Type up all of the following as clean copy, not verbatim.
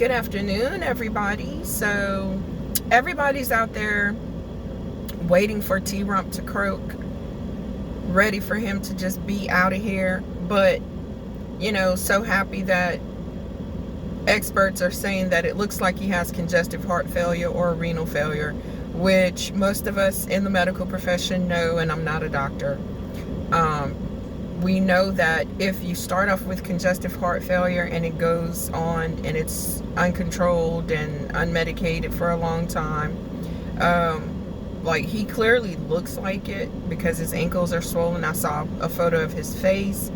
Good afternoon, everybody. So, everybody's out there waiting for T-Rump to croak, ready for him to just be out of here. But, so happy that experts are saying that it looks like he has congestive heart failure or renal failure, which most of us in the medical profession know, and I'm not a doctor. We know that if you start off with congestive heart failure and it goes on and it's uncontrolled and unmedicated for a long time, like he clearly looks like it because his ankles are swollen. I saw a photo of his face.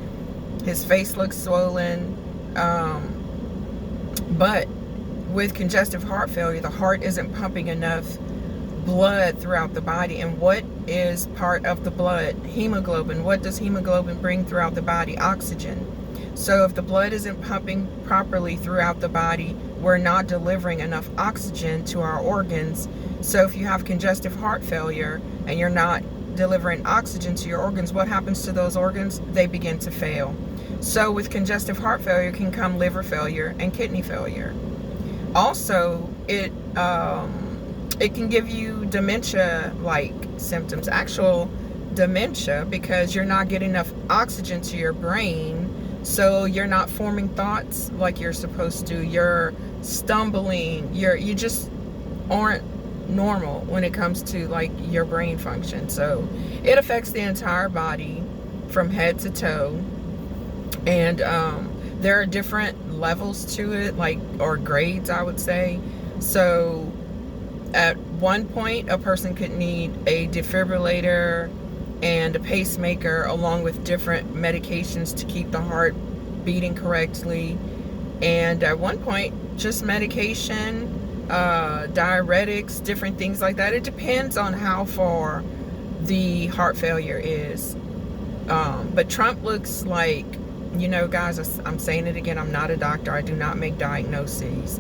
His face looks swollen. But with congestive heart failure, the heart isn't pumping enough blood throughout the body. And what is part of the blood? Hemoglobin. What does hemoglobin bring throughout the body? Oxygen. So if the blood isn't pumping properly throughout the body, we're not delivering enough oxygen to our organs. So if you have congestive heart failure and you're not delivering oxygen to your organs, what happens to those organs? They begin to fail. So with congestive heart failure can come liver failure and kidney failure. Also, it can give you dementia-like symptoms, actual dementia, because you're not getting enough oxygen to your brain, so you're not forming thoughts like you're supposed to. You're stumbling. You just aren't normal when it comes to like your brain function. So it affects the entire body from head to toe, and there are different levels to it, or grades, I would say. So at one point, a person could need a defibrillator and a pacemaker along with different medications to keep the heart beating correctly. And at one point, just medication, diuretics, different things like that. It depends on how far the heart failure is. But Trump looks like, guys, I'm saying it again, I'm not a doctor. I do not make diagnoses.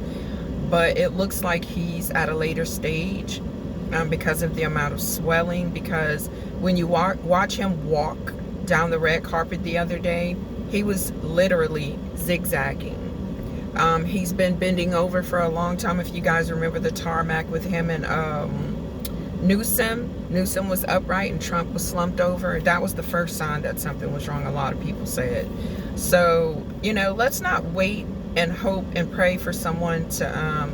But it looks like he's at a later stage because of the amount of swelling. Because when you watch him walk down the red carpet the other day, he was literally zigzagging. He's been bending over for a long time. If you guys remember the tarmac with him and Newsom was upright and Trump was slumped over. That was the first sign that something was wrong, a lot of people said. So, let's not wait and hope and pray for someone to,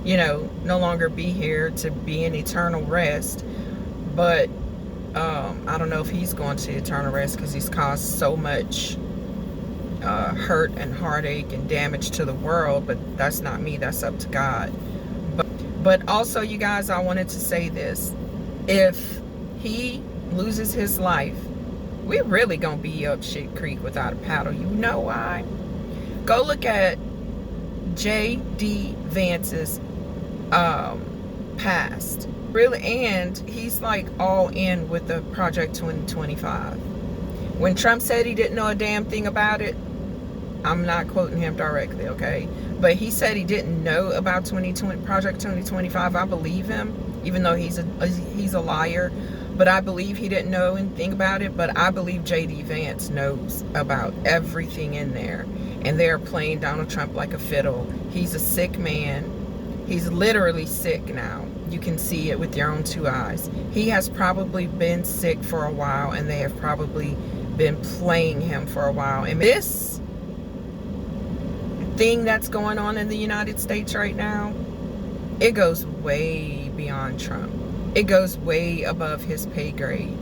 no longer be here, to be in eternal rest. But I don't know if he's going to eternal rest because he's caused so much hurt and heartache and damage to the world. But that's not me. That's up to God. But also, you guys, I wanted to say this. If he loses his life, we're really going to be up shit creek without a paddle. You know why? Go look at J.D. Vance's past. Really, and he's like all in with the Project 2025. When Trump said he didn't know a damn thing about it, I'm not quoting him directly, okay? But he said he didn't know about Project 2025. I believe him, even though he's a liar. But I believe he didn't know anything about it. But I believe J.D. Vance knows about everything in there. And they're playing Donald Trump like a fiddle. He's a sick man. He's literally sick now. You can see it with your own two eyes. He has probably been sick for a while, and they have probably been playing him for a while. And this thing that's going on in the United States right now, it goes way beyond Trump. It goes way above his pay grade.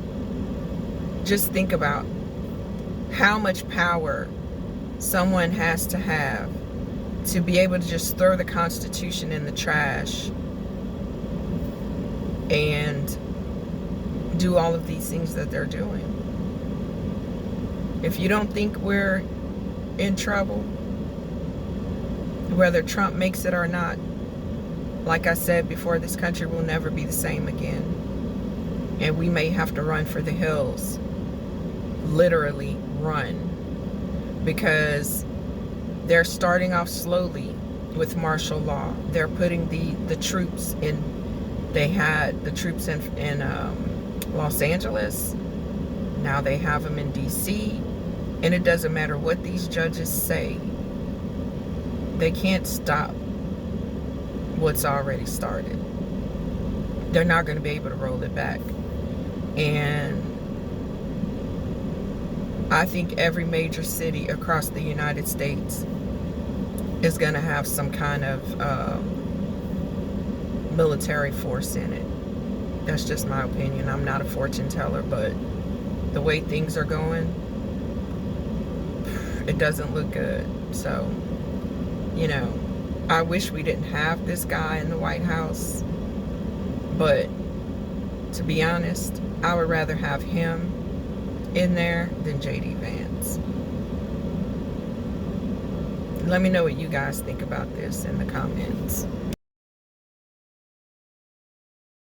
Just think about how much power someone has to have to be able to just throw the Constitution in the trash and do all of these things that they're doing. If you don't think we're in trouble, whether Trump makes it or not, like I said before, this country will never be the same again. And we may have to run for the hills. Literally run. Because they're starting off slowly with martial law. They're putting the troops in. They had the troops in Los Angeles. Now they have them in D.C. And it doesn't matter what these judges say. They can't stop what's already started. They're not going to be able to roll it back. And I think every major city across the United States is going to have some kind of military force in it. That's just my opinion. I'm not a fortune teller, but the way things are going, it doesn't look good. So, you know, I wish we didn't have this guy in the White House, but to be honest, I would rather have him in there than J.D. Vance. Let me know what you guys think about this in the comments.